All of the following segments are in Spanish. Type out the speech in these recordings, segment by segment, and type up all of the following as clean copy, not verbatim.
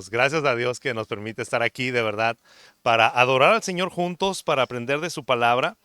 hermanos. Gracias a Dios que nos permite estar aquí de verdad para adorar al Señor juntos, para aprender de su palabra,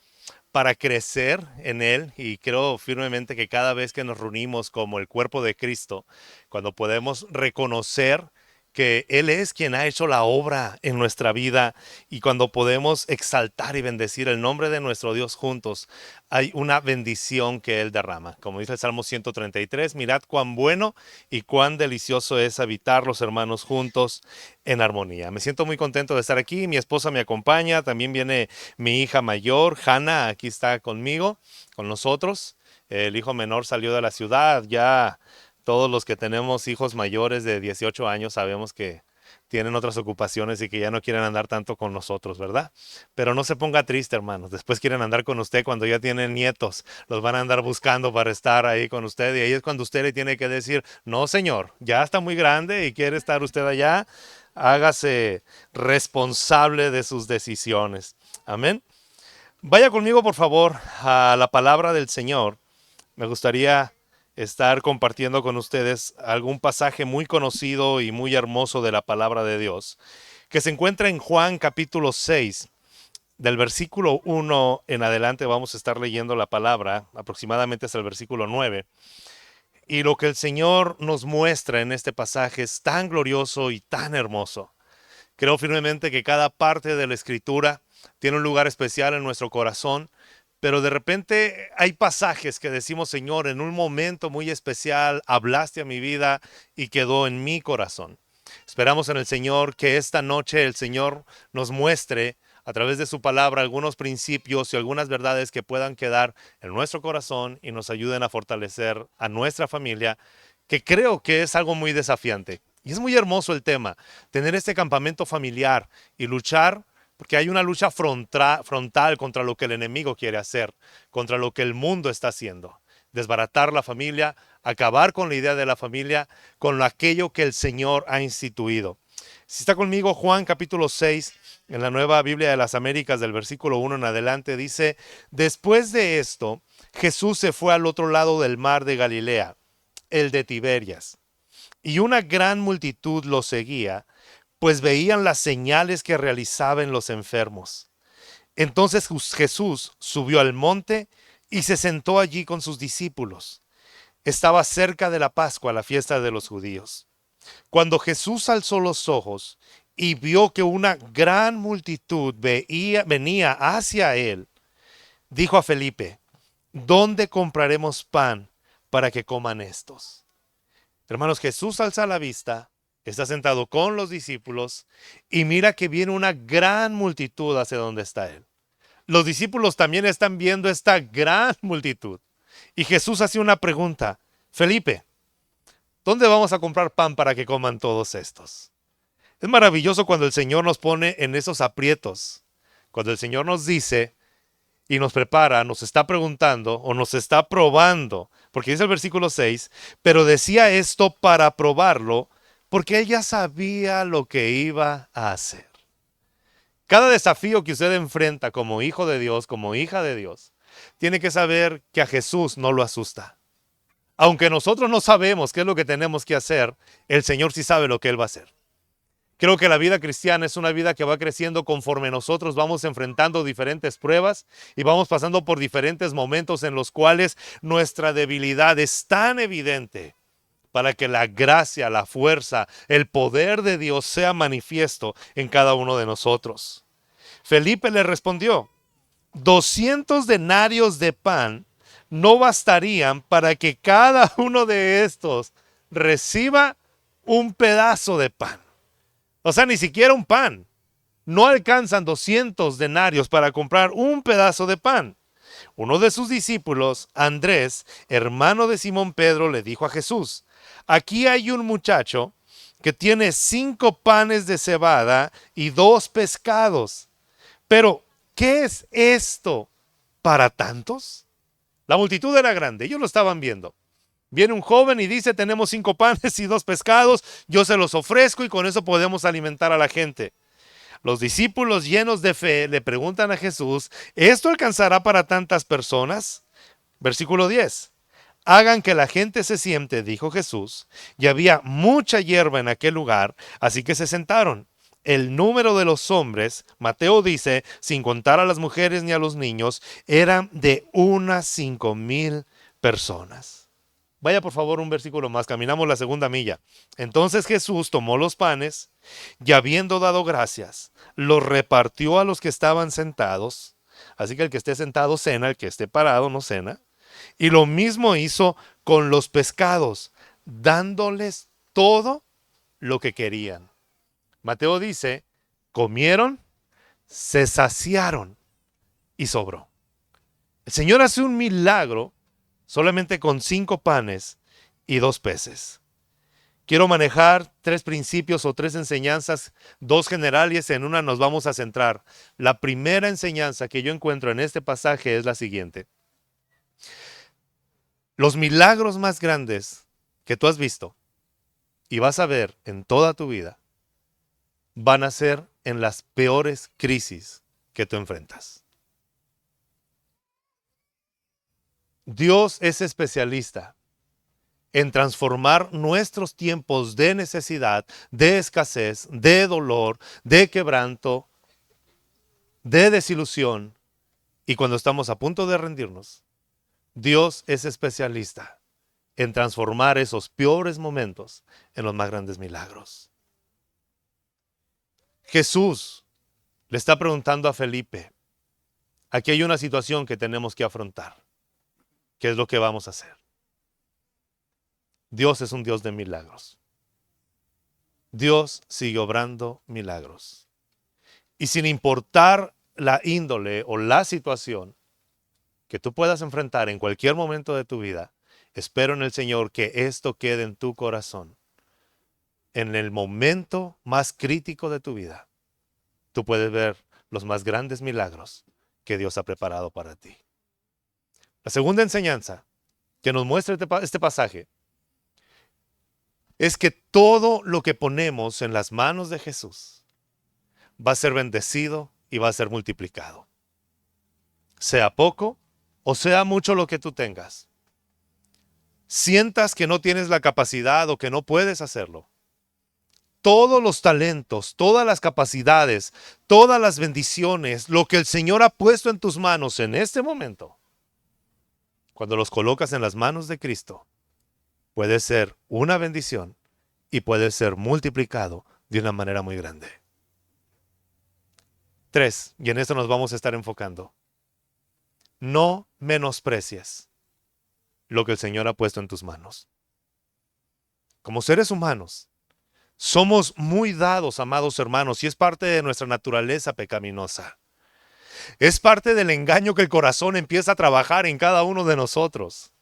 para crecer en Él. Y creo firmemente que cada vez que nos reunimos como el cuerpo de Cristo, cuando podemos reconocer que Él es quien ha hecho la obra en nuestra vida y cuando podemos exaltar y bendecir el nombre de nuestro Dios juntos, hay una bendición que Él derrama. Como dice el Salmo 133, mirad cuán bueno y cuán delicioso es habitar los hermanos juntos en armonía. Me siento muy contento de estar aquí, mi esposa me acompaña, también viene mi hija mayor, Hannah, aquí está conmigo, con nosotros. El hijo menor salió de la ciudad, ya todos los que tenemos hijos mayores de 18 años sabemos que tienen otras ocupaciones y que ya no quieren andar tanto con nosotros, ¿verdad? Pero no se ponga triste, hermanos. Después quieren andar con usted cuando ya tienen nietos. Los van a andar buscando para estar ahí con usted. Y ahí es cuando usted le tiene que decir, no, señor, ya está muy grande y quiere estar usted allá. Hágase responsable de sus decisiones. Amén. Vaya conmigo, por favor, a la palabra del Señor. Me gustaría estar compartiendo con ustedes algún pasaje muy conocido y muy hermoso de la palabra de Dios, que se encuentra en Juan capítulo 6. Del versículo 1 en adelante vamos a estar leyendo la palabra, aproximadamente hasta el versículo 9. Y lo que el Señor nos muestra en este pasaje es tan glorioso y tan hermoso. Creo firmemente que cada parte de la escritura tiene un lugar especial en nuestro corazón, pero de repente hay pasajes que decimos, Señor, en un momento muy especial hablaste a mi vida y quedó en mi corazón. Esperamos en el Señor que esta noche el Señor nos muestre a través de su palabra algunos principios y algunas verdades que puedan quedar en nuestro corazón y nos ayuden a fortalecer a nuestra familia, que creo que es algo muy desafiante. Y es muy hermoso el tema, tener este campamento familiar y luchar, porque hay una lucha frontal contra lo que el enemigo quiere hacer, contra lo que el mundo está haciendo. Desbaratar la familia, acabar con la idea de la familia, con aquello que el Señor ha instituido. Si está conmigo, Juan capítulo 6, en la Nueva Biblia de las Américas, del versículo 1 en adelante, dice, después de esto, Jesús se fue al otro lado del mar de Galilea, el de Tiberias, y una gran multitud lo seguía, pues veían las señales que realizaban los enfermos. Entonces Jesús subió al monte y se sentó allí con sus discípulos. Estaba cerca de la Pascua, la fiesta de los judíos. Cuando Jesús alzó los ojos y vio que una gran multitud venía hacia él, dijo a Felipe, ¿dónde compraremos pan para que coman estos? Hermanos, Jesús alza la vista, está sentado con los discípulos y mira que viene una gran multitud hacia donde está él. Los discípulos también están viendo esta gran multitud. Y Jesús hace una pregunta, Felipe, ¿dónde vamos a comprar pan para que coman todos estos? Es maravilloso cuando el Señor nos pone en esos aprietos, cuando el Señor nos dice y nos prepara, nos está preguntando o nos está probando, porque dice el versículo 6, pero decía esto para probarlo, porque él ya sabía lo que iba a hacer. Cada desafío que usted enfrenta como hijo de Dios, como hija de Dios, tiene que saber que a Jesús no lo asusta. Aunque nosotros no sabemos qué es lo que tenemos que hacer, el Señor sí sabe lo que Él va a hacer. Creo que la vida cristiana es una vida que va creciendo conforme nosotros vamos enfrentando diferentes pruebas y vamos pasando por diferentes momentos en los cuales nuestra debilidad es tan evidente para que la gracia, la fuerza, el poder de Dios sea manifiesto en cada uno de nosotros. Felipe le respondió, 200 denarios de pan no bastarían para que cada uno de estos reciba un pedazo de pan. O sea, ni siquiera un pan. No alcanzan 200 denarios para comprar un pedazo de pan. Uno de sus discípulos, Andrés, hermano de Simón Pedro, le dijo a Jesús, aquí hay un muchacho que tiene 5 panes de cebada y 2 pescados. Pero, ¿qué es esto para tantos? La multitud era grande, ellos lo estaban viendo. Viene un joven y dice, tenemos 5 panes y 2 pescados, yo se los ofrezco y con eso podemos alimentar a la gente. Los discípulos llenos de fe le preguntan a Jesús, ¿esto alcanzará para tantas personas? Versículo 10. hagan que la gente se siente, dijo Jesús, y había mucha hierba en aquel lugar, así que se sentaron. El número de los hombres, Mateo dice, sin contar a las mujeres ni a los niños, eran de unas 5,000 personas. Vaya por favor un versículo más, caminamos la segunda milla. Entonces Jesús tomó los panes y habiendo dado gracias, los repartió a los que estaban sentados. Así que el que esté sentado cena, el que esté parado no cena. Y lo mismo hizo con los pescados, dándoles todo lo que querían. Mateo dice, comieron, se saciaron y sobró. El Señor hace un milagro solamente con 5 panes y 2 peces. Quiero manejar 3 principios o 3 enseñanzas, 2 generales, en una nos vamos a centrar. La primera enseñanza que yo encuentro en este pasaje es la siguiente. Los milagros más grandes que tú has visto y vas a ver en toda tu vida van a ser en las peores crisis que tú enfrentas. Dios es especialista en transformar nuestros tiempos de necesidad, de escasez, de dolor, de quebranto, de desilusión. Y cuando estamos a punto de rendirnos, Dios es especialista en transformar esos peores momentos en los más grandes milagros. Jesús le está preguntando a Felipe, aquí hay una situación que tenemos que afrontar. ¿Qué es lo que vamos a hacer? Dios es un Dios de milagros. Dios sigue obrando milagros. Y sin importar la índole o la situación que tú puedas enfrentar en cualquier momento de tu vida, espero en el Señor que esto quede en tu corazón. En el momento más crítico de tu vida, tú puedes ver los más grandes milagros que Dios ha preparado para ti. La segunda enseñanza que nos muestra este pasaje es que todo lo que ponemos en las manos de Jesús va a ser bendecido y va a ser multiplicado. Sea poco o sea mucho lo que tú tengas. Sientas que no tienes la capacidad o que no puedes hacerlo. Todos los talentos, todas las capacidades, todas las bendiciones, lo que el Señor ha puesto en tus manos en este momento, cuando los colocas en las manos de Cristo, puede ser una bendición y puede ser multiplicado de una manera muy grande. 3, y en esto nos vamos a estar enfocando. No menosprecies lo que el Señor ha puesto en tus manos. Como seres humanos, somos muy dados, amados hermanos, y es parte de nuestra naturaleza pecaminosa. Es parte del engaño que el corazón empieza a trabajar en cada uno de nosotros.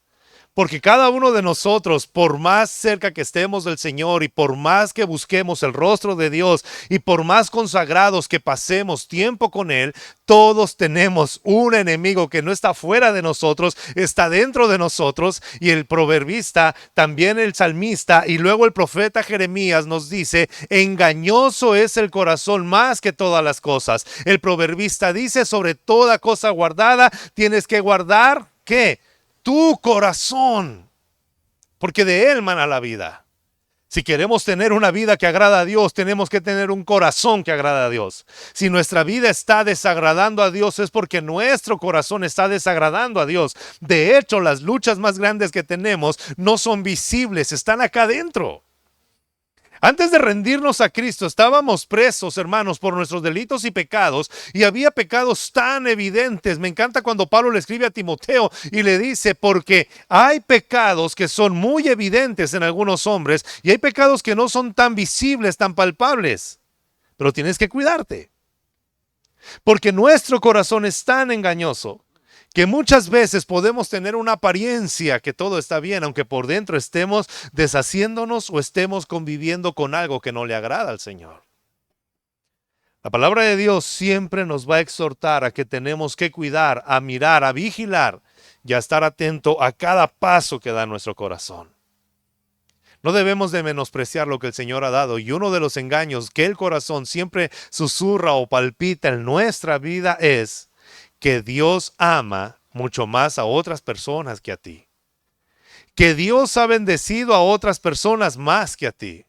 Porque cada uno de nosotros, por más cerca que estemos del Señor y por más que busquemos el rostro de Dios y por más consagrados que pasemos tiempo con Él, todos tenemos un enemigo que no está fuera de nosotros, está dentro de nosotros. Y el proverbista, también el salmista y luego el profeta Jeremías nos dice, engañoso es el corazón más que todas las cosas. El proverbista dice, sobre toda cosa guardada, tienes que guardar, ¿qué? Tu corazón, porque de él mana la vida. Si queremos tener una vida que agrada a Dios, tenemos que tener un corazón que agrada a Dios. Si nuestra vida está desagradando a Dios, es porque nuestro corazón está desagradando a Dios. De hecho, las luchas más grandes que tenemos no son visibles, están acá adentro. Antes de rendirnos a Cristo, estábamos presos, hermanos, por nuestros delitos y pecados, y había pecados tan evidentes. Me encanta cuando Pablo le escribe a Timoteo y le dice, porque hay pecados que son muy evidentes en algunos hombres, y hay pecados que no son tan visibles, tan palpables, pero tienes que cuidarte, porque nuestro corazón es tan engañoso que muchas veces podemos tener una apariencia que todo está bien, aunque por dentro estemos deshaciéndonos o estemos conviviendo con algo que no le agrada al Señor. La palabra de Dios siempre nos va a exhortar a que tenemos que cuidar, a mirar, a vigilar y a estar atento a cada paso que da nuestro corazón. No debemos de menospreciar lo que el Señor ha dado, y uno de los engaños que el corazón siempre susurra o palpita en nuestra vida es que Dios ama mucho más a otras personas que a ti. que Dios ha bendecido a otras personas más que a ti.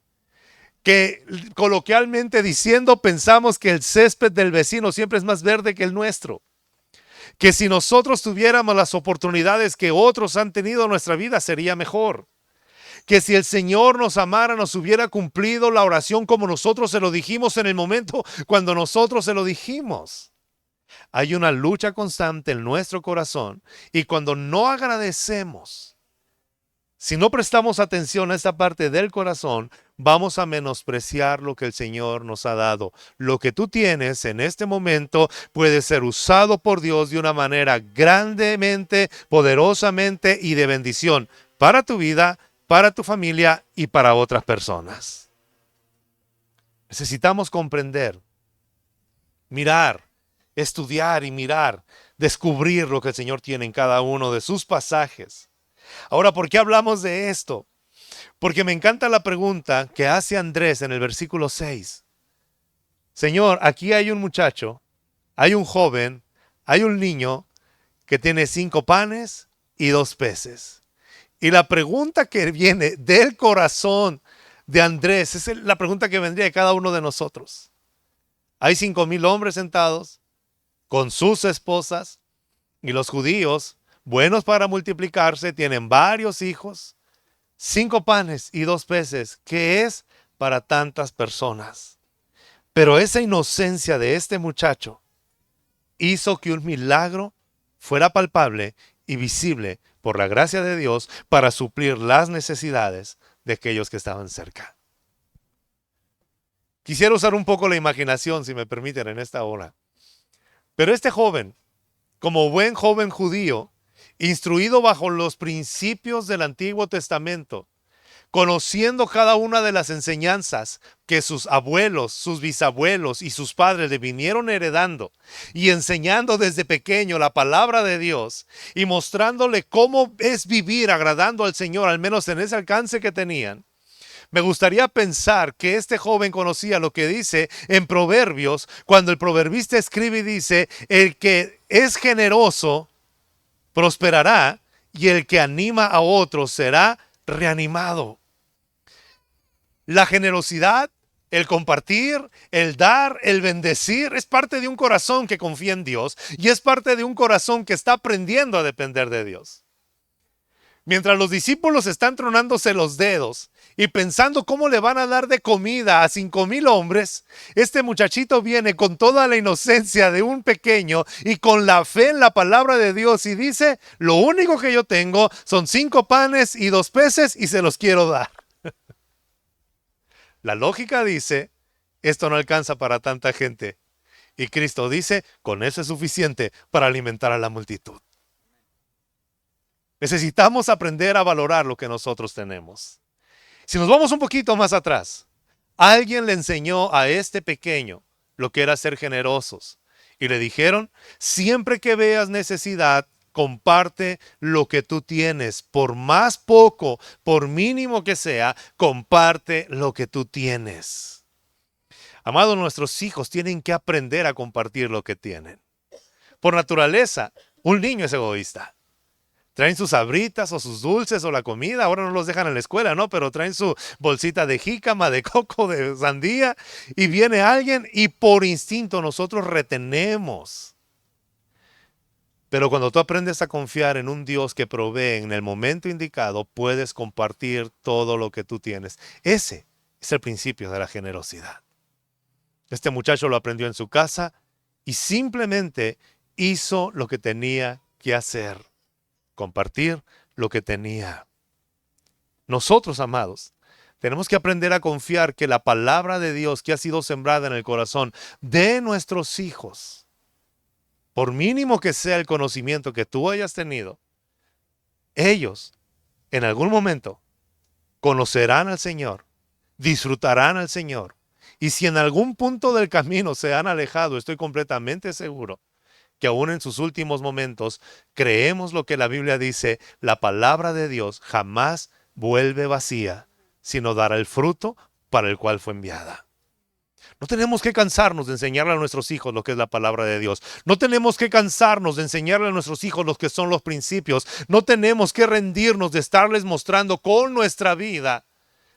Que coloquialmente diciendo pensamos que el césped del vecino siempre es más verde que el nuestro. Que si nosotros tuviéramos las oportunidades que otros han tenido, nuestra vida sería mejor. Que si el Señor nos amara, nos hubiera cumplido la oración como nosotros se lo dijimos en el momento cuando nosotros se lo dijimos. Hay una lucha constante en nuestro corazón y cuando no agradecemos, si no prestamos atención a esta parte del corazón, vamos a menospreciar lo que el Señor nos ha dado. Lo que tú tienes en este momento puede ser usado por Dios de una manera grandemente, poderosamente y de bendición para tu vida, para tu familia y para otras personas. Necesitamos comprender, mirar, estudiar y mirar, descubrir lo que el Señor tiene en cada uno de sus pasajes. Ahora, ¿por qué hablamos de esto? Porque me encanta la pregunta que hace Andrés en el versículo 6. Señor, aquí hay un muchacho, hay un joven, hay un niño que tiene 5 panes y 2 peces. Y la pregunta que viene del corazón de Andrés es la pregunta que vendría de cada uno de nosotros. Hay 5,000 hombres sentados con sus esposas y los judíos, buenos para multiplicarse, tienen varios hijos, 5 panes y 2 peces, que es para tantas personas. Pero esa inocencia de este muchacho hizo que un milagro fuera palpable y visible por la gracia de Dios para suplir las necesidades de aquellos que estaban cerca. Quisiera usar un poco la imaginación, si me permiten, en esta hora. Pero este joven, como buen joven judío, instruido bajo los principios del Antiguo Testamento, conociendo cada una de las enseñanzas que sus abuelos, sus bisabuelos y sus padres le vinieron heredando y enseñando desde pequeño la palabra de Dios y mostrándole cómo es vivir agradando al Señor, al menos en ese alcance que tenían. Me gustaría pensar que este joven conocía lo que dice en Proverbios, cuando el proverbista escribe y dice, el que es generoso prosperará y el que anima a otros será reanimado. La generosidad, el compartir, el dar, el bendecir, es parte de un corazón que confía en Dios y es parte de un corazón que está aprendiendo a depender de Dios. Mientras los discípulos están tronándose los dedos y pensando cómo le van a dar de comida a 5,000 hombres, este muchachito viene con toda la inocencia de un pequeño y con la fe en la palabra de Dios y dice, lo único que yo tengo son 5 panes y 2 peces y se los quiero dar. La lógica dice, esto no alcanza para tanta gente. Y Cristo dice, con eso es suficiente para alimentar a la multitud. Necesitamos aprender a valorar lo que nosotros tenemos. Si nos vamos un poquito más atrás, alguien le enseñó a este pequeño lo que era ser generosos. Y le dijeron, siempre que veas necesidad, comparte lo que tú tienes. Por más poco, por mínimo que sea, comparte lo que tú tienes. Amados, nuestros hijos tienen que aprender a compartir lo que tienen. Por naturaleza, un niño es egoísta. Traen sus sabritas o sus dulces o la comida. Ahora no los dejan en la escuela, ¿no? Pero traen su bolsita de jícama, de coco, de sandía. Y viene alguien y por instinto nosotros retenemos. Pero cuando tú aprendes a confiar en un Dios que provee en el momento indicado, puedes compartir todo lo que tú tienes. Ese es el principio de la generosidad. Este muchacho lo aprendió en su casa y simplemente hizo lo que tenía que hacer. Compartir lo que tenía. Nosotros, amados, tenemos que aprender a confiar que la palabra de Dios que ha sido sembrada en el corazón de nuestros hijos, por mínimo que sea el conocimiento que tú hayas tenido, ellos en algún momento conocerán al Señor, disfrutarán al Señor. Y si en algún punto del camino se han alejado, estoy completamente seguro que aún en sus últimos momentos creemos lo que la Biblia dice, la palabra de Dios jamás vuelve vacía, sino dará el fruto para el cual fue enviada. No tenemos que cansarnos de enseñarle a nuestros hijos lo que es la palabra de Dios. No tenemos que cansarnos de enseñarle a nuestros hijos lo que son los principios. No tenemos que rendirnos de estarles mostrando con nuestra vida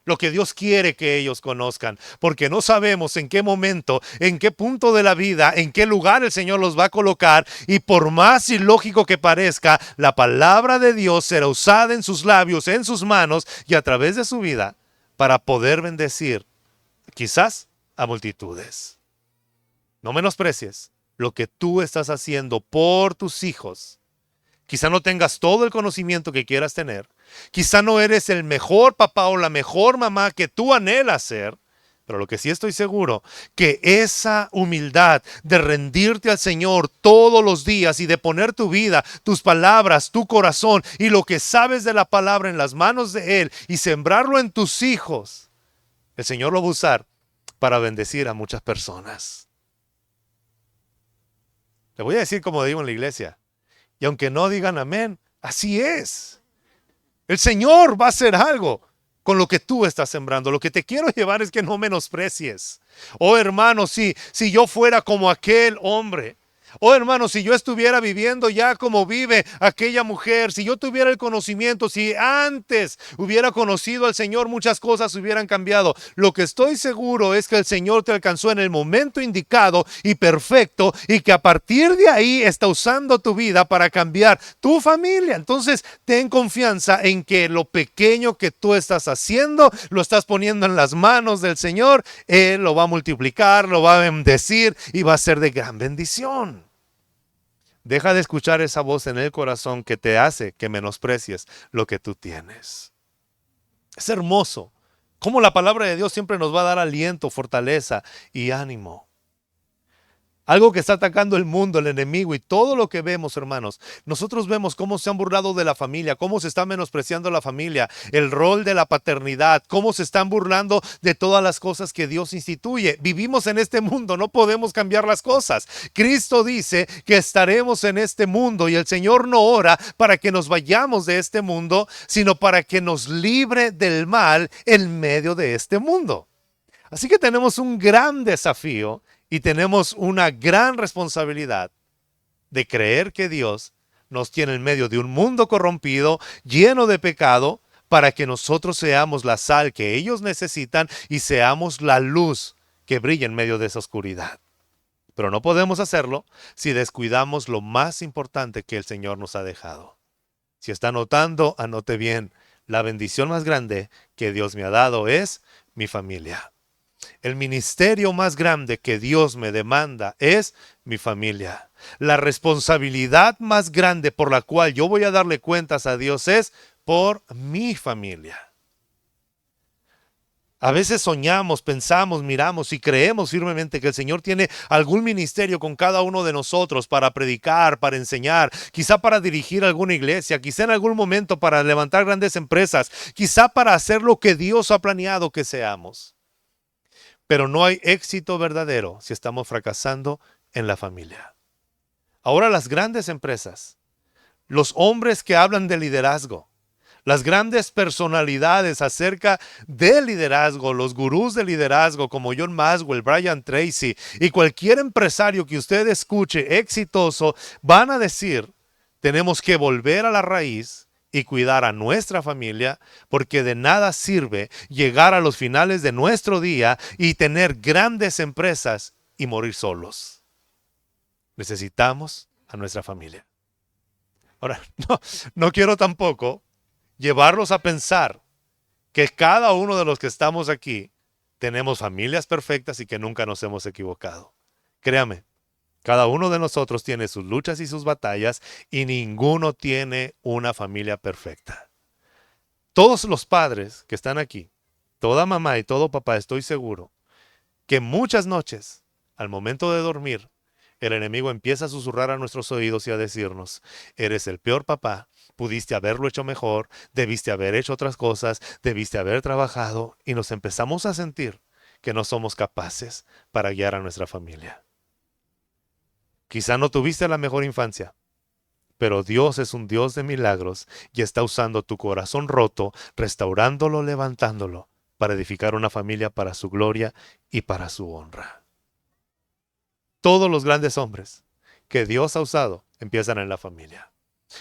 lo que Dios quiere que ellos conozcan, porque no sabemos en qué momento, en qué punto de la vida, en qué lugar el Señor los va a colocar, y por más ilógico que parezca, la palabra de Dios será usada en sus labios, en sus manos y a través de su vida para poder bendecir, quizás, a multitudes. No menosprecies lo que tú estás haciendo por tus hijos. Quizá no tengas todo el conocimiento que quieras tener. Quizá no eres el mejor papá o la mejor mamá que tú anhelas ser. Pero lo que sí estoy seguro, que esa humildad de rendirte al Señor todos los días y de poner tu vida, tus palabras, tu corazón y lo que sabes de la palabra en las manos de Él y sembrarlo en tus hijos, el Señor lo va a usar para bendecir a muchas personas. Le voy a decir como digo en la iglesia. Y aunque no digan amén, así es. El Señor va a hacer algo con lo que tú estás sembrando. Lo que te quiero llevar es que no menosprecies. Oh hermano, si yo fuera como aquel hombre. Oh hermano, si yo estuviera viviendo ya como vive aquella mujer, si yo tuviera el conocimiento, si antes hubiera conocido al Señor, muchas cosas hubieran cambiado. Lo que estoy seguro es que el Señor te alcanzó en el momento indicado y perfecto, y que a partir de ahí está usando tu vida para cambiar tu familia. Entonces, ten confianza en que lo pequeño que tú estás haciendo, lo estás poniendo en las manos del Señor. Él lo va a multiplicar, lo va a bendecir y va a ser de gran bendición. Deja de escuchar esa voz en el corazón que te hace que menosprecies lo que tú tienes. Es hermoso cómo la palabra de Dios siempre nos va a dar aliento, fortaleza y ánimo. Algo que está atacando el mundo, el enemigo y todo lo que vemos, hermanos. Nosotros vemos cómo se han burlado de la familia, cómo se está menospreciando la familia, el rol de la paternidad, cómo se están burlando de todas las cosas que Dios instituye. Vivimos en este mundo, no podemos cambiar las cosas. Cristo dice que estaremos en este mundo y el Señor no ora para que nos vayamos de este mundo, sino para que nos libre del mal en medio de este mundo. Así que tenemos un gran desafío y tenemos una gran responsabilidad de creer que Dios nos tiene en medio de un mundo corrompido, lleno de pecado, para que nosotros seamos la sal que ellos necesitan y seamos la luz que brilla en medio de esa oscuridad. Pero no podemos hacerlo si descuidamos lo más importante que el Señor nos ha dejado. Si está anotando, anote bien. La bendición más grande que Dios me ha dado es mi familia. El ministerio más grande que Dios me demanda es mi familia. La responsabilidad más grande por la cual yo voy a darle cuentas a Dios es por mi familia. A veces soñamos, pensamos, miramos y creemos firmemente que el Señor tiene algún ministerio con cada uno de nosotros para predicar, para enseñar, quizá para dirigir alguna iglesia, quizá en algún momento para levantar grandes empresas, quizá para hacer lo que Dios ha planeado que seamos. Pero no hay éxito verdadero si estamos fracasando en la familia. Ahora las grandes empresas, los hombres que hablan de liderazgo, las grandes personalidades acerca del liderazgo, los gurús del liderazgo como John Maxwell, Brian Tracy y cualquier empresario que usted escuche exitoso, van a decir, tenemos que volver a la raíz y cuidar a nuestra familia, porque de nada sirve llegar a los finales de nuestro día y tener grandes empresas y morir solos. Necesitamos a nuestra familia. Ahora, no quiero tampoco llevarlos a pensar que cada uno de los que estamos aquí tenemos familias perfectas y que nunca nos hemos equivocado. Créame, cada uno de nosotros tiene sus luchas y sus batallas y ninguno tiene una familia perfecta. Todos los padres que están aquí, toda mamá y todo papá, estoy seguro que muchas noches, al momento de dormir, el enemigo empieza a susurrar a nuestros oídos y a decirnos, eres el peor papá, pudiste haberlo hecho mejor, debiste haber hecho otras cosas, debiste haber trabajado, y nos empezamos a sentir que no somos capaces para guiar a nuestra familia. Quizá no tuviste la mejor infancia, pero Dios es un Dios de milagros y está usando tu corazón roto, restaurándolo, levantándolo para edificar una familia para su gloria y para su honra. Todos los grandes hombres que Dios ha usado empiezan en la familia.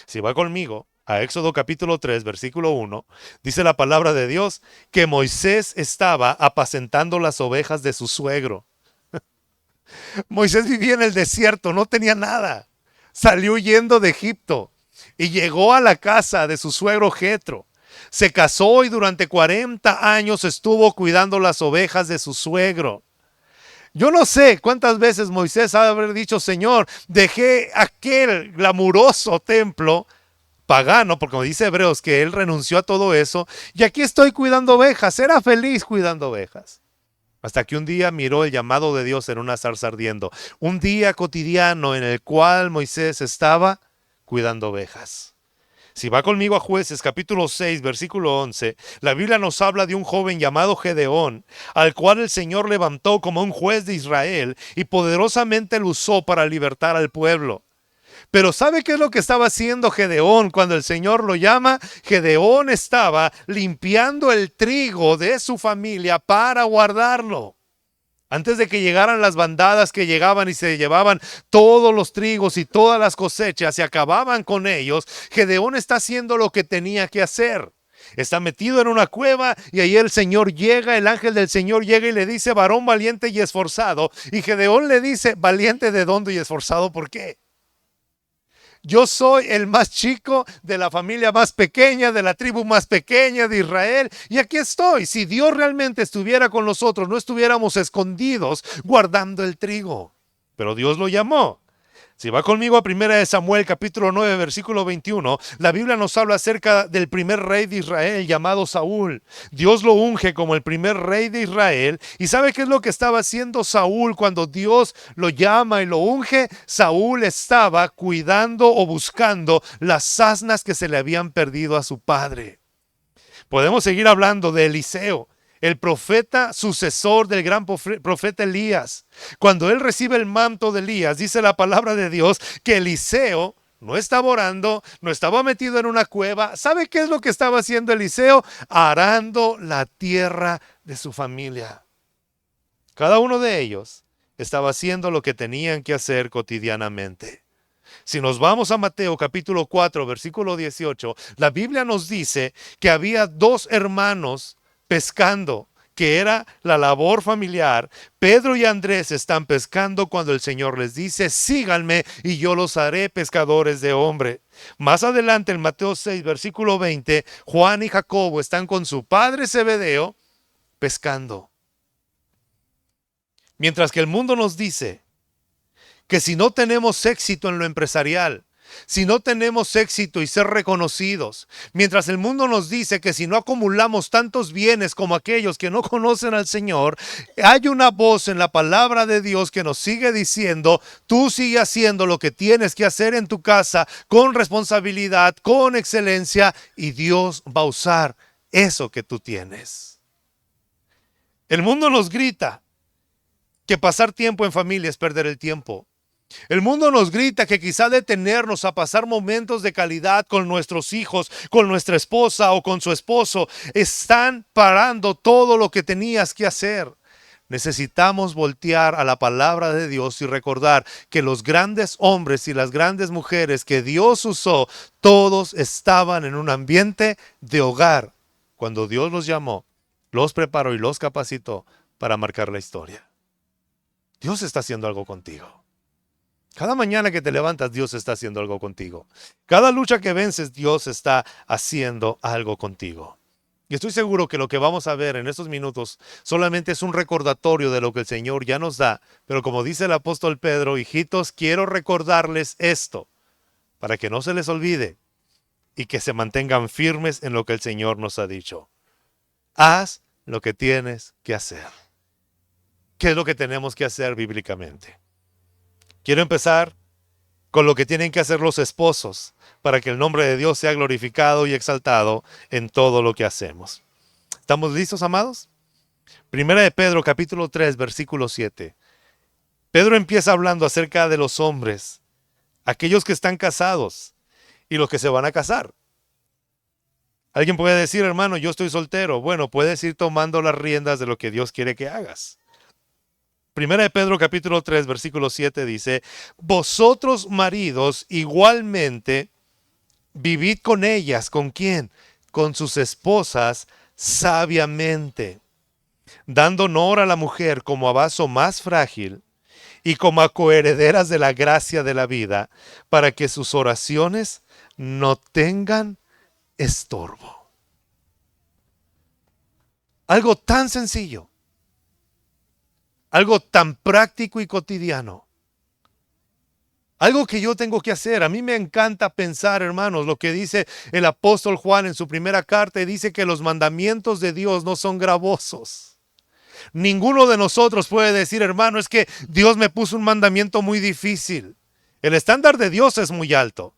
Si va conmigo a Éxodo capítulo 3, versículo 1, dice la palabra de Dios que Moisés estaba apacentando las ovejas de su suegro. Moisés vivía en el desierto, no tenía nada. Salió huyendo de Egipto y llegó a la casa de su suegro Jetro. Se casó y durante 40 años estuvo cuidando las ovejas de su suegro. Yo no sé cuántas veces Moisés ha de haber dicho: Señor, dejé aquel glamuroso templo pagano, porque como dice Hebreos que él renunció a todo eso, y aquí estoy cuidando ovejas. Era feliz cuidando ovejas. Hasta que un día miró el llamado de Dios en una zarza ardiendo. Un día cotidiano en el cual Moisés estaba cuidando ovejas. Si va conmigo a Jueces capítulo 6, versículo 11, la Biblia nos habla de un joven llamado Gedeón, al cual el Señor levantó como un juez de Israel y poderosamente lo usó para libertar al pueblo. Pero ¿sabe qué es lo que estaba haciendo Gedeón cuando el Señor lo llama? Gedeón estaba limpiando el trigo de su familia para guardarlo. Antes de que llegaran las bandadas que llegaban y se llevaban todos los trigos y todas las cosechas y acababan con ellos, Gedeón está haciendo lo que tenía que hacer. Está metido en una cueva y ahí el Señor llega, el ángel del Señor llega y le dice: varón valiente y esforzado. Y Gedeón le dice: valiente de dónde y esforzado por qué. Yo soy el más chico de la familia más pequeña, de la tribu más pequeña de Israel. Y aquí estoy. Si Dios realmente estuviera con nosotros, no estuviéramos escondidos guardando el trigo. Pero Dios lo llamó. Si va conmigo a 1 Samuel capítulo 9 versículo 21, la Biblia nos habla acerca del primer rey de Israel llamado Saúl. Dios lo unge como el primer rey de Israel. ¿Y sabe qué es lo que estaba haciendo Saúl cuando Dios lo llama y lo unge? Saúl estaba cuidando o buscando las asnas que se le habían perdido a su padre. Podemos seguir hablando de Eliseo, el profeta sucesor del gran profeta Elías. Cuando él recibe el manto de Elías, dice la palabra de Dios que Eliseo no estaba orando, no estaba metido en una cueva. ¿Sabe qué es lo que estaba haciendo Eliseo? Arando la tierra de su familia. Cada uno de ellos estaba haciendo lo que tenían que hacer cotidianamente. Si nos vamos a Mateo capítulo 4, versículo 18, la Biblia nos dice que había dos hermanos pescando, que era la labor familiar. Pedro y Andrés están pescando cuando el Señor les dice: síganme y yo los haré pescadores de hombre. Más adelante en Mateo 6, versículo 20, Juan y Jacobo están con su padre Zebedeo pescando. Mientras que el mundo nos dice que si no tenemos éxito en lo empresarial, si no tenemos éxito y ser reconocidos, mientras el mundo nos dice que si no acumulamos tantos bienes como aquellos que no conocen al Señor, hay una voz en la palabra de Dios que nos sigue diciendo: tú sigue haciendo lo que tienes que hacer en tu casa con responsabilidad, con excelencia, y Dios va a usar eso que tú tienes. El mundo nos grita que pasar tiempo en familia es perder el tiempo. El mundo nos grita que quizá detenernos a pasar momentos de calidad con nuestros hijos, con nuestra esposa o con su esposo, están parando todo lo que tenías que hacer. Necesitamos voltear a la palabra de Dios y recordar que los grandes hombres y las grandes mujeres que Dios usó, todos estaban en un ambiente de hogar cuando Dios los llamó, los preparó y los capacitó para marcar la historia. Dios está haciendo algo contigo. Cada mañana que te levantas, Dios está haciendo algo contigo. Cada lucha que vences, Dios está haciendo algo contigo. Y estoy seguro que lo que vamos a ver en estos minutos solamente es un recordatorio de lo que el Señor ya nos da. Pero como dice el apóstol Pedro: hijitos, quiero recordarles esto para que no se les olvide y que se mantengan firmes en lo que el Señor nos ha dicho. Haz lo que tienes que hacer. ¿Qué es lo que tenemos que hacer bíblicamente? Quiero empezar con lo que tienen que hacer los esposos para que el nombre de Dios sea glorificado y exaltado en todo lo que hacemos. ¿Estamos listos, amados? Primera de Pedro, capítulo 3, versículo 7. Pedro empieza hablando acerca de los hombres, aquellos que están casados y los que se van a casar. Alguien puede decir, hermano, yo estoy soltero. Bueno, puedes ir tomando las riendas de lo que Dios quiere que hagas. Primera de Pedro capítulo 3, versículo 7 dice, vosotros maridos igualmente vivid con ellas. ¿Con quién? Con sus esposas sabiamente, dando honor a la mujer como a vaso más frágil y como a coherederas de la gracia de la vida, para que sus oraciones no tengan estorbo. Algo tan sencillo, algo tan práctico y cotidiano. Algo que yo tengo que hacer. A mí me encanta pensar, hermanos, lo que dice el apóstol Juan en su primera carta. Y dice que los mandamientos de Dios no son gravosos. Ninguno de nosotros puede decir, hermano, es que Dios me puso un mandamiento muy difícil. El estándar de Dios es muy alto.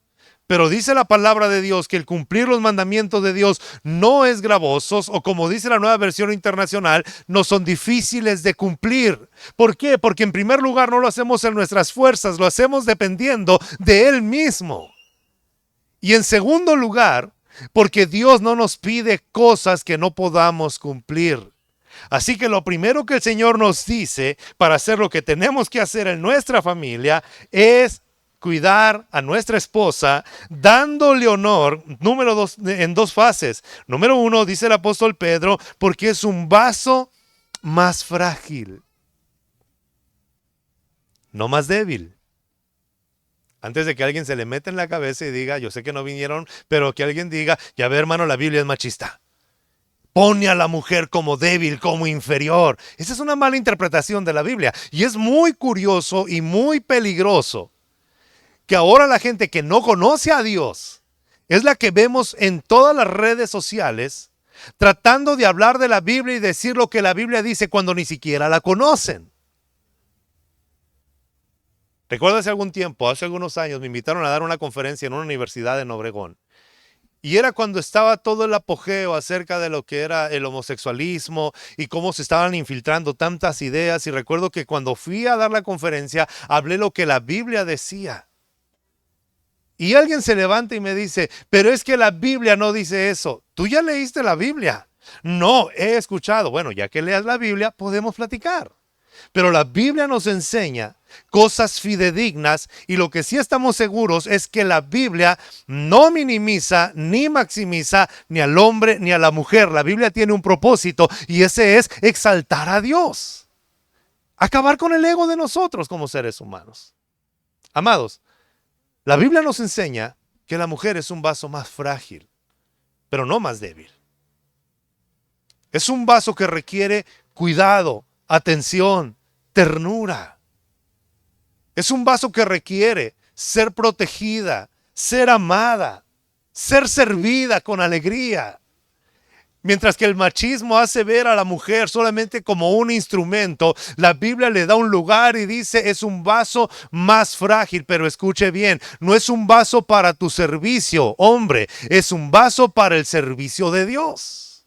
Pero dice la palabra de Dios que el cumplir los mandamientos de Dios no es gravosos, o como dice la Nueva Versión Internacional, no son difíciles de cumplir. ¿Por qué? Porque en primer lugar no lo hacemos en nuestras fuerzas, lo hacemos dependiendo de Él mismo. Y en segundo lugar, porque Dios no nos pide cosas que no podamos cumplir. Así que lo primero que el Señor nos dice para hacer lo que tenemos que hacer en nuestra familia es cuidar a nuestra esposa, dándole honor, número dos, en dos fases. Número uno, dice el apóstol Pedro, porque es un vaso más frágil, no más débil. Antes de que alguien se le meta en la cabeza y diga, yo sé que no vinieron, pero que alguien diga, ya ve hermano, la Biblia es machista. Pone a la mujer como débil, como inferior. Esa es una mala interpretación de la Biblia. Y es muy curioso y muy peligroso que ahora la gente que no conoce a Dios es la que vemos en todas las redes sociales tratando de hablar de la Biblia y decir lo que la Biblia dice cuando ni siquiera la conocen. Recuerdo hace algún tiempo, hace algunos años, me invitaron a dar una conferencia en una universidad en Obregón. Y era cuando estaba todo el apogeo acerca de lo que era el homosexualismo y cómo se estaban infiltrando tantas ideas. Y recuerdo que cuando fui a dar la conferencia, hablé lo que la Biblia decía. Y alguien se levanta y me dice, pero es que la Biblia no dice eso. ¿Tú ya leíste la Biblia? No, he escuchado. Bueno, ya que leas la Biblia, podemos platicar. Pero la Biblia nos enseña cosas fidedignas y lo que sí estamos seguros es que la Biblia no minimiza ni maximiza ni al hombre ni a la mujer. La Biblia tiene un propósito y ese es exaltar a Dios. Acabar con el ego de nosotros como seres humanos. Amados, la Biblia nos enseña que la mujer es un vaso más frágil, pero no más débil. Es un vaso que requiere cuidado, atención, ternura. Es un vaso que requiere ser protegida, ser amada, ser servida con alegría. Mientras que el machismo hace ver a la mujer solamente como un instrumento, la Biblia le da un lugar y dice es un vaso más frágil, pero escuche bien, no es un vaso para tu servicio, hombre, es un vaso para el servicio de Dios.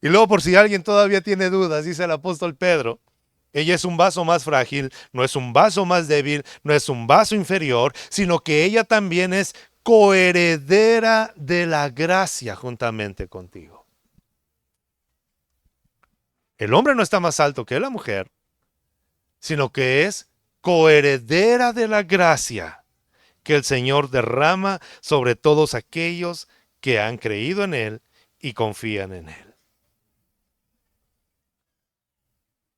Y luego por si alguien todavía tiene dudas, dice el apóstol Pedro, ella es un vaso más frágil, no es un vaso más débil, no es un vaso inferior, sino que ella también es coheredera de la gracia juntamente contigo. El hombre no está más alto que la mujer, sino que es coheredera de la gracia que el Señor derrama sobre todos aquellos que han creído en Él y confían en Él.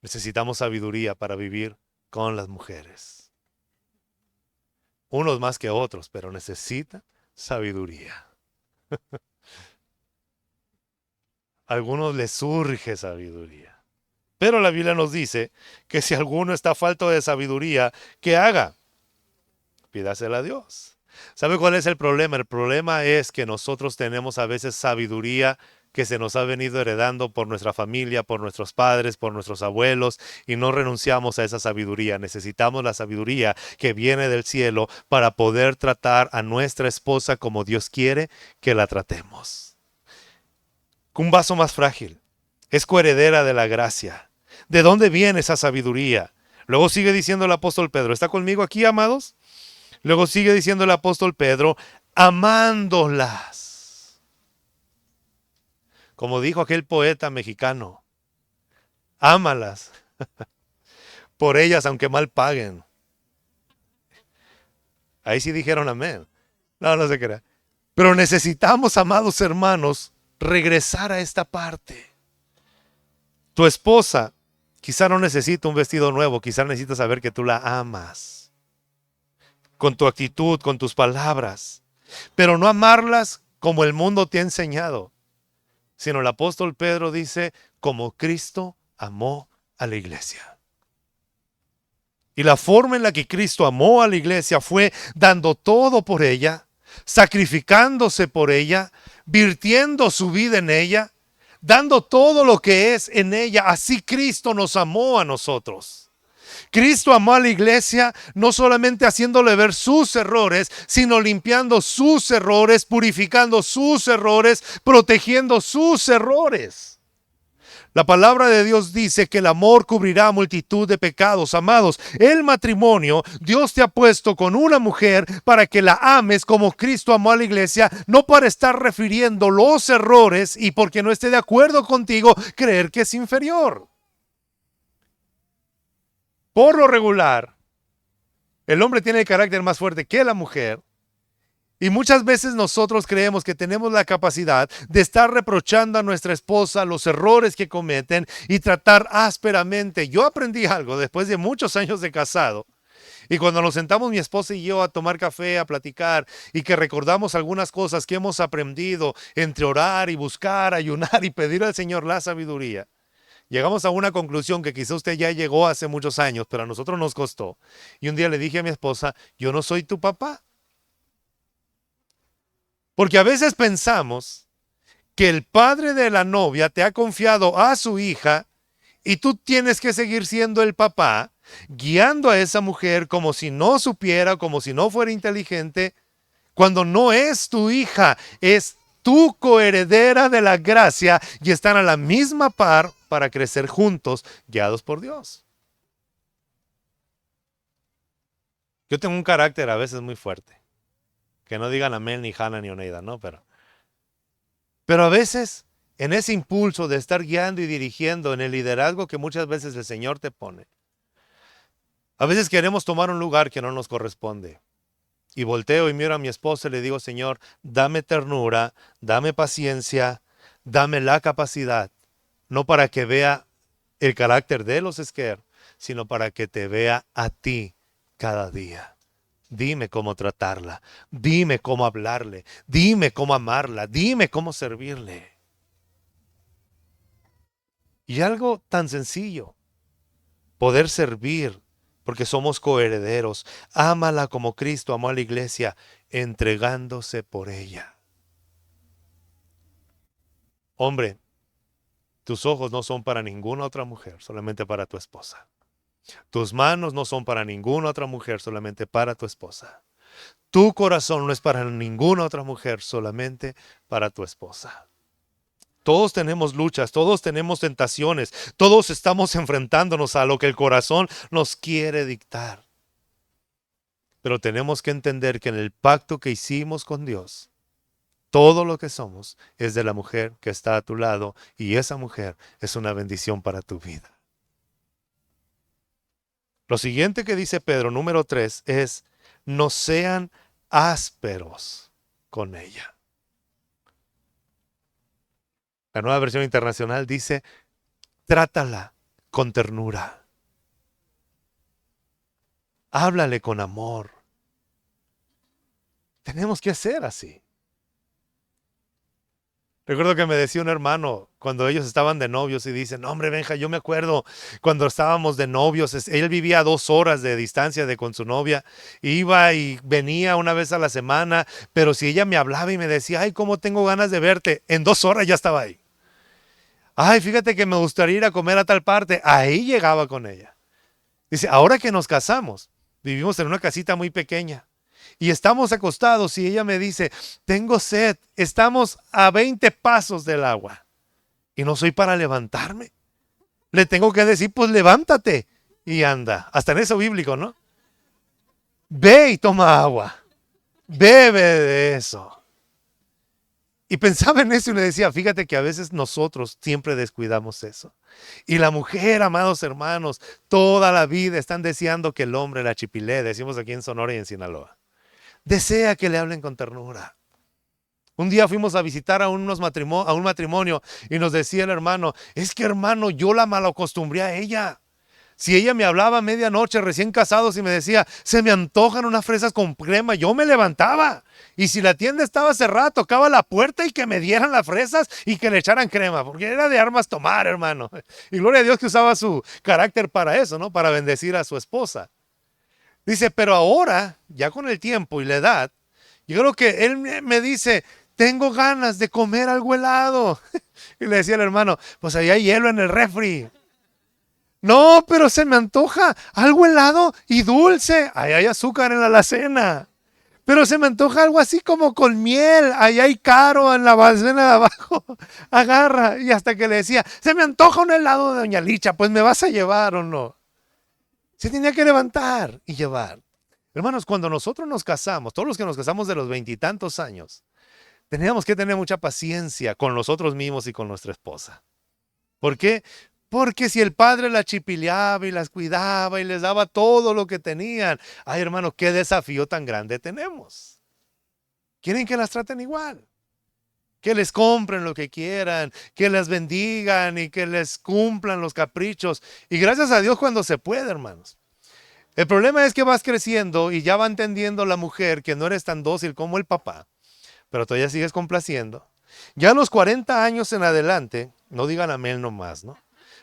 Necesitamos sabiduría para vivir con las mujeres. Unos más que otros, pero necesitan sabiduría. A algunos les surge sabiduría. Pero la Biblia nos dice que si alguno está falto de sabiduría, ¿qué haga? Pídasela a Dios. ¿Sabe cuál es el problema? El problema es que nosotros tenemos a veces sabiduría que se nos ha venido heredando por nuestra familia, por nuestros padres, por nuestros abuelos, y no renunciamos a esa sabiduría. Necesitamos la sabiduría que viene del cielo para poder tratar a nuestra esposa como Dios quiere que la tratemos. Un vaso más frágil. Es coheredera de la gracia. ¿De dónde viene esa sabiduría? Luego sigue diciendo el apóstol Pedro. ¿Está conmigo aquí, amados? Luego sigue diciendo el apóstol Pedro, amándolas. Como dijo aquel poeta mexicano, ámalas por ellas aunque mal paguen. Ahí sí dijeron amén. No, no se crea. Pero necesitamos, amados hermanos, regresar a esta parte. Tu esposa quizá no necesita un vestido nuevo, quizá necesita saber que tú la amas. Con tu actitud, con tus palabras. Pero no amarlas como el mundo te ha enseñado, sino el apóstol Pedro dice, como Cristo amó a la iglesia. Y la forma en la que Cristo amó a la iglesia fue dando todo por ella, sacrificándose por ella, virtiendo su vida en ella, dando todo lo que es en ella. Así Cristo nos amó a nosotros. Cristo amó a la iglesia no solamente haciéndole ver sus errores, sino limpiando sus errores, purificando sus errores, protegiendo sus errores. La palabra de Dios dice que el amor cubrirá multitud de pecados. Amados, el matrimonio, Dios te ha puesto con una mujer para que la ames como Cristo amó a la iglesia, no para estar refiriendo los errores y porque no esté de acuerdo contigo, creer que es inferior. Por lo regular, el hombre tiene el carácter más fuerte que la mujer. Y muchas veces nosotros creemos que tenemos la capacidad de estar reprochando a nuestra esposa los errores que cometen y tratar ásperamente. Yo aprendí algo después de muchos años de casado. Y cuando nos sentamos mi esposa y yo a tomar café, a platicar y que recordamos algunas cosas que hemos aprendido entre orar y buscar, ayunar y pedir al Señor la sabiduría, llegamos a una conclusión que quizá usted ya llegó hace muchos años, pero a nosotros nos costó. Y un día le dije a mi esposa, yo no soy tu papá. Porque a veces pensamos que el padre de la novia te ha confiado a su hija y tú tienes que seguir siendo el papá, guiando a esa mujer como si no supiera, como si no fuera inteligente, cuando no es tu hija, es tu coheredera de la gracia y están a la misma par para crecer juntos, guiados por Dios. Yo tengo un carácter a veces muy fuerte. Que no digan amén ni Hannah ni Oneida, ¿no? Pero a veces, en ese impulso de estar guiando y dirigiendo, en el liderazgo que muchas veces el Señor te pone, a veces queremos tomar un lugar que no nos corresponde. Y volteo y miro a mi esposa y le digo, Señor, dame ternura, dame paciencia, dame la capacidad, no para que vea el carácter de los Esquer, sino para que te vea a ti cada día. Dime cómo tratarla, dime cómo hablarle, dime cómo amarla, dime cómo servirle. Y algo tan sencillo, poder servir, porque somos coherederos. Ámala como Cristo amó a la iglesia, entregándose por ella. Hombre, tus ojos no son para ninguna otra mujer, solamente para tu esposa. Tus manos no son para ninguna otra mujer, solamente para tu esposa. Tu corazón no es para ninguna otra mujer, solamente para tu esposa. Todos tenemos luchas, todos tenemos tentaciones, todos estamos enfrentándonos a lo que el corazón nos quiere dictar. Pero tenemos que entender que en el pacto que hicimos con Dios, todo lo que somos es de la mujer que está a tu lado y esa mujer es una bendición para tu vida. Lo siguiente que dice Pedro, número 3, es no sean ásperos con ella. La Nueva Versión Internacional dice, trátala con ternura. Háblale con amor. Tenemos que hacer así. Recuerdo que me decía un hermano cuando ellos estaban de novios y dicen, no, hombre, Benja, yo me acuerdo cuando estábamos de novios, él vivía a 2 horas de distancia de con su novia, iba y venía una vez a la semana, pero si ella me hablaba y me decía, ay, cómo tengo ganas de verte, en 2 horas ya estaba ahí. Ay, fíjate que me gustaría ir a comer a tal parte, ahí llegaba con ella. Dice, ahora que nos casamos, vivimos en una casita muy pequeña. Y estamos acostados y ella me dice, tengo sed, estamos a 20 pasos del agua. Y no soy para levantarme. Le tengo que decir, pues levántate y anda. Hasta en eso bíblico, ¿no? Ve y toma agua. Bebe de eso. Y pensaba en eso y le decía, fíjate que a veces nosotros siempre descuidamos eso. Y la mujer, amados hermanos, toda la vida están deseando que el hombre la chipilee, decimos aquí en Sonora y en Sinaloa. Desea que le hablen con ternura. Un día fuimos a visitar a un matrimonio y nos decía el hermano, es que hermano, yo la malacostumbré a ella. Si ella me hablaba a medianoche, recién casados, y me decía, se me antojan unas fresas con crema, yo me levantaba. Y si la tienda estaba cerrada, tocaba la puerta y que me dieran las fresas y que le echaran crema, porque era de armas tomar, hermano. Y gloria a Dios que usaba su carácter para eso, ¿no? Para bendecir a su esposa. Dice, pero ahora, ya con el tiempo y la edad, yo creo que él me dice, tengo ganas de comer algo helado. Y le decía al hermano, pues ahí hay hielo en el refri. No, pero se me antoja algo helado y dulce. Ahí hay azúcar en la alacena. Pero se me antoja algo así como con miel. Ahí hay caro en la alacena de abajo. Agarra. Y hasta que le decía, se me antoja un helado de Doña Licha, pues me vas a llevar o no. Se tenía que levantar y llevar. Hermanos, cuando nosotros nos casamos, todos los que nos casamos de los 20 y tantos años, teníamos que tener mucha paciencia con nosotros mismos y con nuestra esposa. ¿Por qué? Porque si el padre las chipileaba y las cuidaba y les daba todo lo que tenían, ay hermano, qué desafío tan grande tenemos. Quieren que las traten igual, que les compren lo que quieran, que las bendigan y que les cumplan los caprichos. Y gracias a Dios cuando se puede, hermanos. El problema es que vas creciendo y ya va entendiendo la mujer que no eres tan dócil como el papá, pero todavía sigues complaciendo. Ya a los 40 años en adelante, no digan amén nomás, ¿no?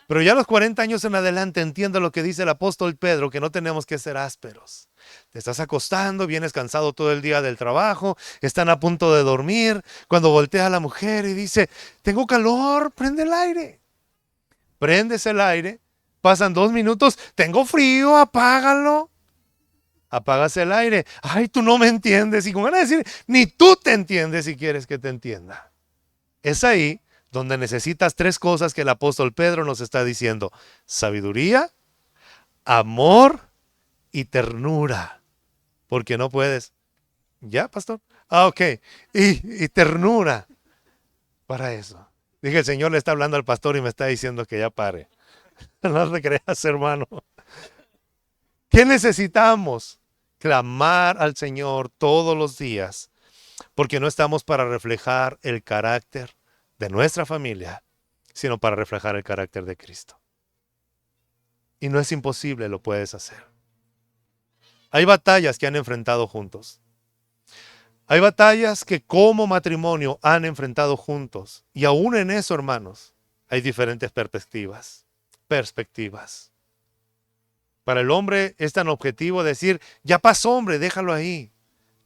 Pero ya a los 40 años en adelante entiendo lo que dice el apóstol Pedro, que no tenemos que ser ásperos. Te estás acostando, vienes cansado todo el día del trabajo, están a punto de dormir, cuando voltea a la mujer y dice, tengo calor, prende el aire. Prendes el aire, pasan 2 minutos, tengo frío, apágalo. Apagas el aire. Ay, tú no me entiendes. Y con ganas de decir, ni tú te entiendes si quieres que te entienda. Es ahí donde necesitas 3 cosas que el apóstol Pedro nos está diciendo. Sabiduría, amor y ternura. Porque no puedes. ¿Ya, pastor? Ah, ok. Y ternura para eso. Dije, el Señor le está hablando al pastor y me está diciendo que ya pare. No te creas, hermano. ¿Qué necesitamos? Clamar al Señor todos los días, porque no estamos para reflejar el carácter de nuestra familia, sino para reflejar el carácter de Cristo. Y no es imposible, lo puedes hacer. Hay batallas que han enfrentado juntos. Hay batallas que como matrimonio han enfrentado juntos. Y aún en eso, hermanos, hay diferentes perspectivas. Para el hombre es tan objetivo decir, ya pasó hombre, déjalo ahí.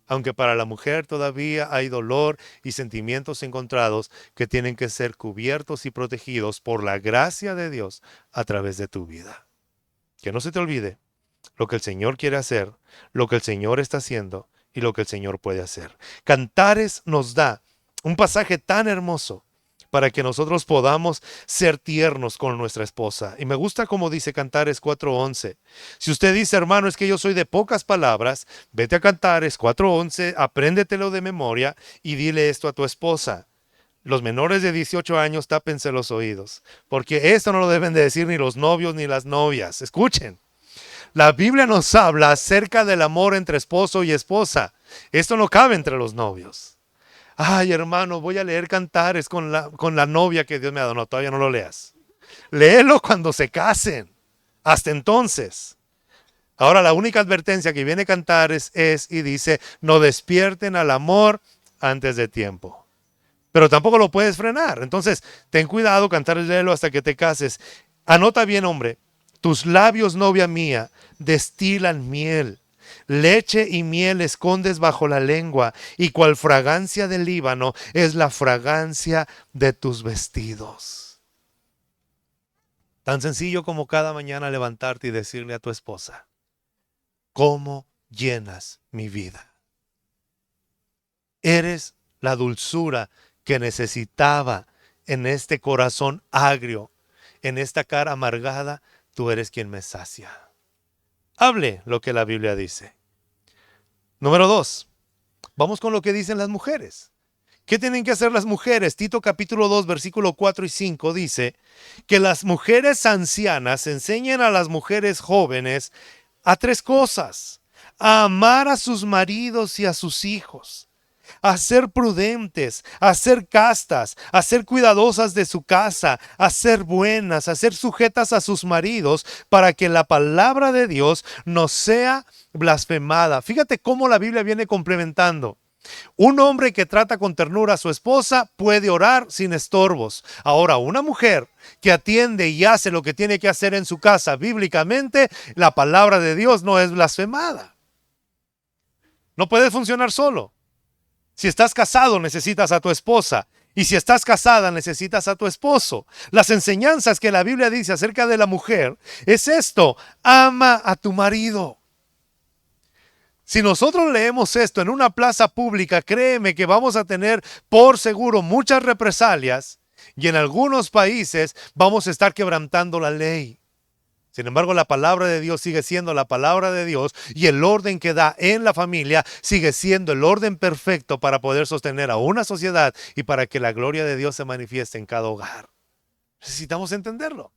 Aunque para la mujer todavía hay dolor y sentimientos encontrados que tienen que ser cubiertos y protegidos por la gracia de Dios a través de tu vida. Que no se te olvide lo que el Señor quiere hacer, lo que el Señor está haciendo y lo que el Señor puede hacer. Cantares nos da un pasaje tan hermoso para que nosotros podamos ser tiernos con nuestra esposa. Y me gusta como dice Cantares 4:11. Si usted dice, hermano, es que yo soy de pocas palabras, vete a Cantares 4:11, apréndetelo de memoria y dile esto a tu esposa. Los menores de 18 años tápense los oídos, porque esto no lo deben de decir ni los novios ni las novias. Escuchen. La Biblia nos habla acerca del amor entre esposo y esposa. Esto no cabe entre los novios. Ay, hermano, voy a leer Cantares con la novia que Dios me ha dado. No, todavía no lo leas. Léelo cuando se casen. Hasta entonces. Ahora la única advertencia que viene Cantares es y dice, no despierten al amor antes de tiempo. Pero tampoco lo puedes frenar. Entonces, ten cuidado, Cantares, léelo hasta que te cases. Anota bien, hombre. Tus labios, novia mía, destilan miel. Leche y miel escondes bajo la lengua, y cual fragancia del Líbano es la fragancia de tus vestidos. Tan sencillo como cada mañana levantarte y decirle a tu esposa, ¿cómo llenas mi vida? Eres la dulzura que necesitaba en este corazón agrio, en esta cara amargada, tú eres quien me sacia. Hable lo que la Biblia dice. Número 2, vamos con lo que dicen las mujeres. ¿Qué tienen que hacer las mujeres? Tito capítulo 2, versículo 4 y 5 dice que las mujeres ancianas enseñen a las mujeres jóvenes a tres cosas: a amar a sus maridos y a sus hijos, a ser prudentes, a ser castas, a ser cuidadosas de su casa, a ser buenas, a ser sujetas a sus maridos, para que la palabra de Dios no sea blasfemada. Fíjate cómo la Biblia viene complementando. Un hombre que trata con ternura a su esposa puede orar sin estorbos. Ahora, una mujer que atiende y hace lo que tiene que hacer en su casa bíblicamente, la palabra de Dios no es blasfemada. No puede funcionar solo. Si estás casado, necesitas a tu esposa. Y si estás casada, necesitas a tu esposo. Las enseñanzas que la Biblia dice acerca de la mujer es esto: ama a tu marido. Si nosotros leemos esto en una plaza pública, créeme que vamos a tener por seguro muchas represalias y en algunos países vamos a estar quebrantando la ley. Sin embargo, la palabra de Dios sigue siendo la palabra de Dios y el orden que da en la familia sigue siendo el orden perfecto para poder sostener a una sociedad y para que la gloria de Dios se manifieste en cada hogar. Necesitamos entenderlo.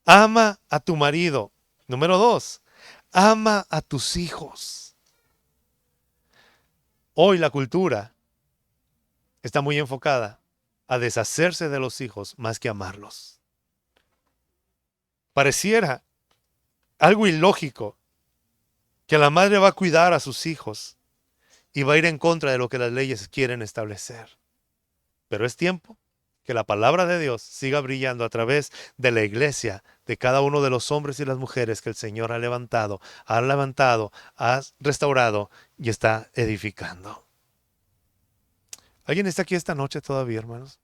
Ama a tu marido. Número 2, ama a tus hijos. Hoy la cultura está muy enfocada a deshacerse de los hijos más que amarlos. Pareciera algo ilógico que la madre va a cuidar a sus hijos y va a ir en contra de lo que las leyes quieren establecer. Pero es tiempo que la palabra de Dios siga brillando a través de la iglesia, de cada uno de los hombres y las mujeres que el Señor ha levantado, ha restaurado y está edificando. ¿Alguien está aquí esta noche todavía, hermanos?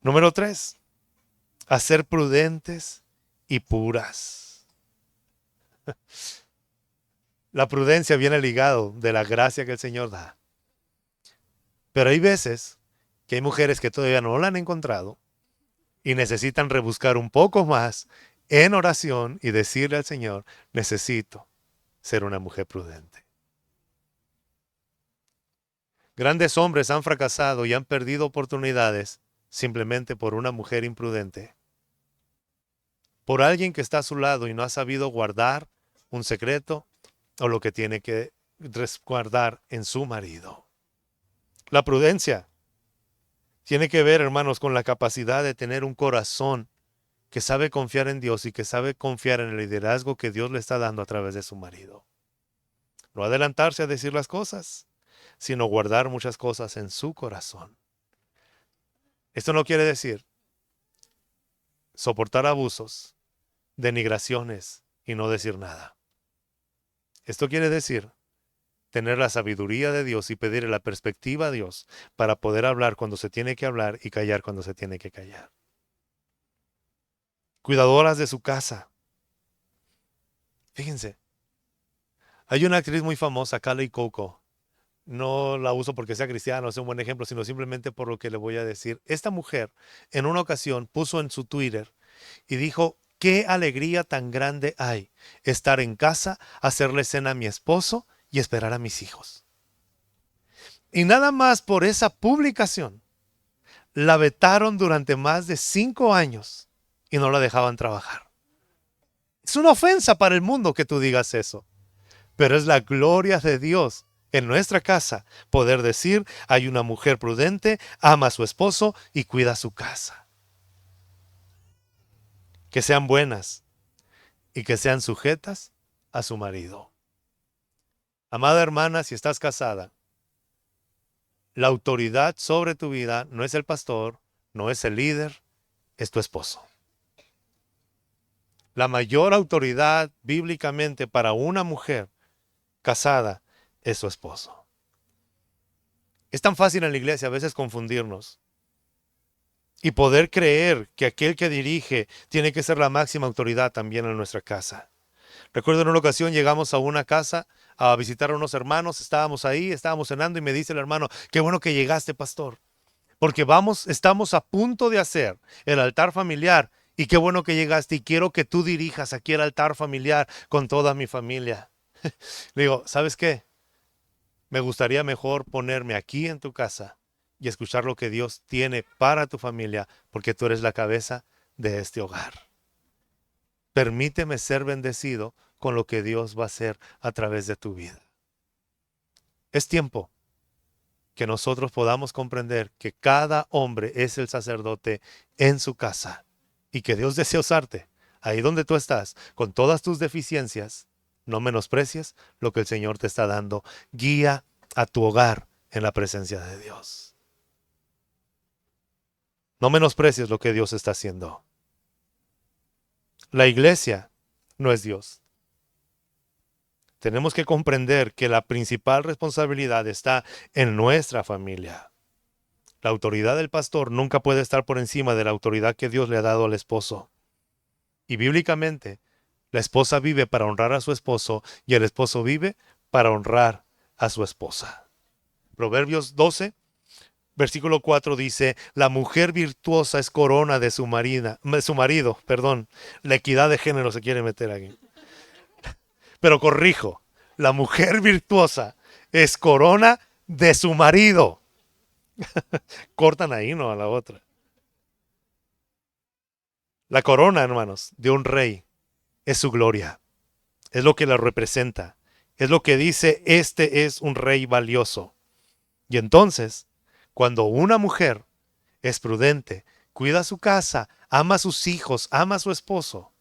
Número 3, a ser prudentes y puras. La prudencia viene ligado de la gracia que el Señor da. Pero hay veces que hay mujeres que todavía no la han encontrado y necesitan rebuscar un poco más en oración y decirle al Señor: necesito ser una mujer prudente. Grandes hombres han fracasado y han perdido oportunidades simplemente por una mujer imprudente. Por alguien que está a su lado y no ha sabido guardar un secreto o lo que tiene que resguardar en su marido. La prudencia tiene que ver, hermanos, con la capacidad de tener un corazón que sabe confiar en Dios y que sabe confiar en el liderazgo que Dios le está dando a través de su marido. No adelantarse a decir las cosas, sino guardar muchas cosas en su corazón. Esto no quiere decir soportar abusos, denigraciones y no decir nada. Esto quiere decir tener la sabiduría de Dios y pedirle la perspectiva a Dios para poder hablar cuando se tiene que hablar y callar cuando se tiene que callar. Cuidadoras de su casa. Fíjense, hay una actriz muy famosa, Kaley Cuoco. No la uso porque sea cristiana, sea un buen ejemplo, sino simplemente por lo que le voy a decir. Esta mujer en una ocasión puso en su Twitter y dijo: qué alegría tan grande hay estar en casa, hacerle cena a mi esposo y esperar a mis hijos. Y nada más por esa publicación la vetaron durante más de 5 años y no la dejaban trabajar. Es una ofensa para el mundo que tú digas eso, pero es la gloria de Dios en nuestra casa poder decir: hay una mujer prudente, ama a su esposo y cuida su casa. Que sean buenas y que sean sujetas a su marido. Amada hermana, si estás casada, la autoridad sobre tu vida no es el pastor, no es el líder, es tu esposo. La mayor autoridad bíblicamente para una mujer casada es su esposo. Es tan fácil en la iglesia a veces confundirnos y poder creer que aquel que dirige tiene que ser la máxima autoridad también en nuestra casa. Recuerdo en una ocasión llegamos a una casa a visitar a unos hermanos, estábamos ahí, estábamos cenando y me dice el hermano: qué bueno que llegaste, pastor, porque estamos a punto de hacer el altar familiar Y qué bueno que llegaste y quiero que tú dirijas aquí el altar familiar con toda mi familia. Le digo, ¿sabes qué? Me gustaría mejor ponerme aquí en tu casa y escuchar lo que Dios tiene para tu familia, porque tú eres la cabeza de este hogar. Permíteme ser bendecido con lo que Dios va a hacer a través de tu vida. Es tiempo que nosotros podamos comprender que cada hombre es el sacerdote en su casa y que Dios desea usarte ahí donde tú estás, con todas tus deficiencias. No menosprecies lo que el Señor te está dando. Guía a tu hogar en la presencia de Dios. No menosprecies lo que Dios está haciendo. La iglesia no es Dios. Tenemos que comprender que la principal responsabilidad está en nuestra familia. La autoridad del pastor nunca puede estar por encima de la autoridad que Dios le ha dado al esposo. Y bíblicamente, la esposa vive para honrar a su esposo y el esposo vive para honrar a su esposa. Proverbios 12, versículo 4 dice, la mujer virtuosa es corona de su marido. La equidad de género se quiere meter aquí. Pero corrijo, la mujer virtuosa es corona de su marido. Cortan ahí, no a la otra. La corona, hermanos, de un rey es su gloria. Es lo que la representa. Es lo que dice, este es un rey valioso. Y entonces, cuando una mujer es prudente, cuida su casa, ama a sus hijos, ama a su esposo,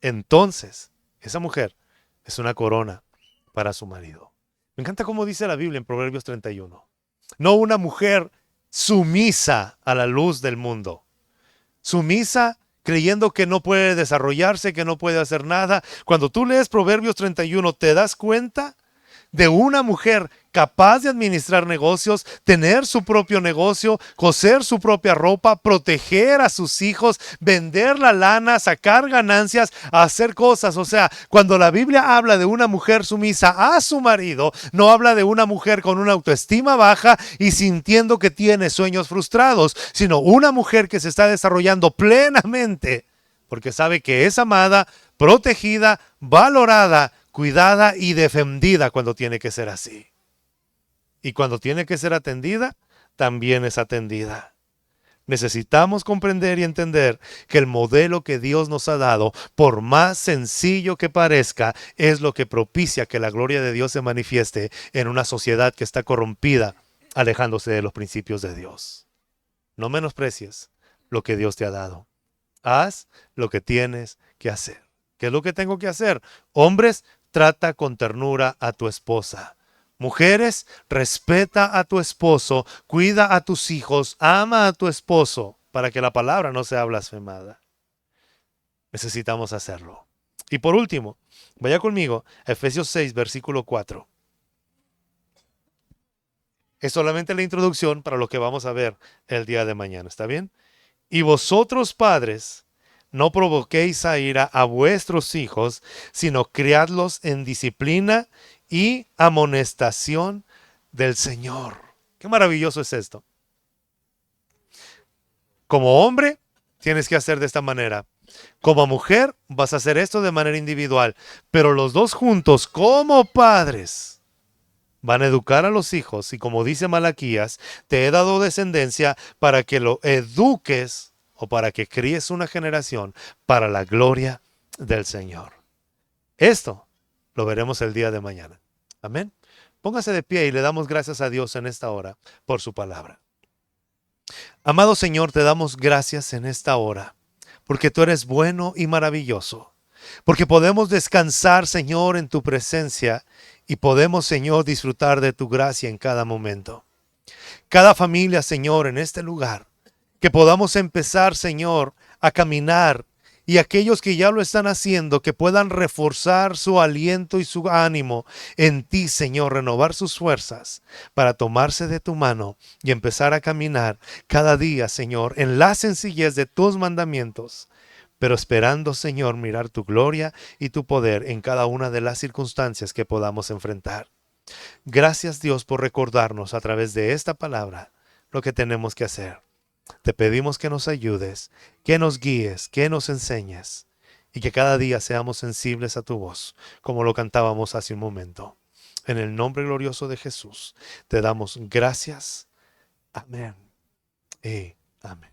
entonces esa mujer es una corona para su marido. Me encanta cómo dice la Biblia en Proverbios 31. No una mujer sumisa a la luz del mundo. Sumisa creyendo que no puede desarrollarse, que no puede hacer nada. Cuando tú lees Proverbios 31, te das cuenta de una mujer capaz de administrar negocios, tener su propio negocio, coser su propia ropa, proteger a sus hijos, vender la lana, sacar ganancias, hacer cosas. O sea, cuando la Biblia habla de una mujer sumisa a su marido, no habla de una mujer con una autoestima baja y sintiendo que tiene sueños frustrados, sino una mujer que se está desarrollando plenamente porque sabe que es amada, protegida, valorada, cuidada y defendida cuando tiene que ser así. Y cuando tiene que ser atendida, también es atendida. Necesitamos comprender y entender que el modelo que Dios nos ha dado, por más sencillo que parezca, es lo que propicia que la gloria de Dios se manifieste en una sociedad que está corrompida, alejándose de los principios de Dios. No menosprecies lo que Dios te ha dado. Haz lo que tienes que hacer. ¿Qué es lo que tengo que hacer? Hombres, trata con ternura a tu esposa. Mujeres, respeta a tu esposo, cuida a tus hijos, ama a tu esposo, para que la palabra no sea blasfemada. Necesitamos hacerlo. Y por último, vaya conmigo a Efesios 6, versículo 4. Es solamente la introducción para lo que vamos a ver el día de mañana, ¿está bien? Y vosotros, padres, no provoquéis a ira a vuestros hijos, sino criadlos en disciplina y amonestación del Señor. Qué maravilloso es esto. Como hombre, tienes que hacer de esta manera. Como mujer, vas a hacer esto de manera individual. Pero los dos juntos, como padres, van a educar a los hijos. Y como dice Malaquías, te he dado descendencia para que lo eduques o para que críes una generación para la gloria del Señor. Esto lo veremos el día de mañana. Amén. Póngase de pie y le damos gracias a Dios en esta hora por su palabra. Amado Señor, te damos gracias en esta hora porque tú eres bueno y maravilloso. Porque podemos descansar, Señor, en tu presencia y podemos, Señor, disfrutar de tu gracia en cada momento. Cada familia, Señor, en este lugar, que podamos empezar, Señor, a caminar y aquellos que ya lo están haciendo, que puedan reforzar su aliento y su ánimo en ti, Señor, renovar sus fuerzas para tomarse de tu mano y empezar a caminar cada día, Señor, en la sencillez de tus mandamientos, pero esperando, Señor, mirar tu gloria y tu poder en cada una de las circunstancias que podamos enfrentar. Gracias, Dios, por recordarnos a través de esta palabra lo que tenemos que hacer. Te pedimos que nos ayudes, que nos guíes, que nos enseñes y que cada día seamos sensibles a tu voz, como lo cantábamos hace un momento. En el nombre glorioso de Jesús, te damos gracias. Amén. Amén.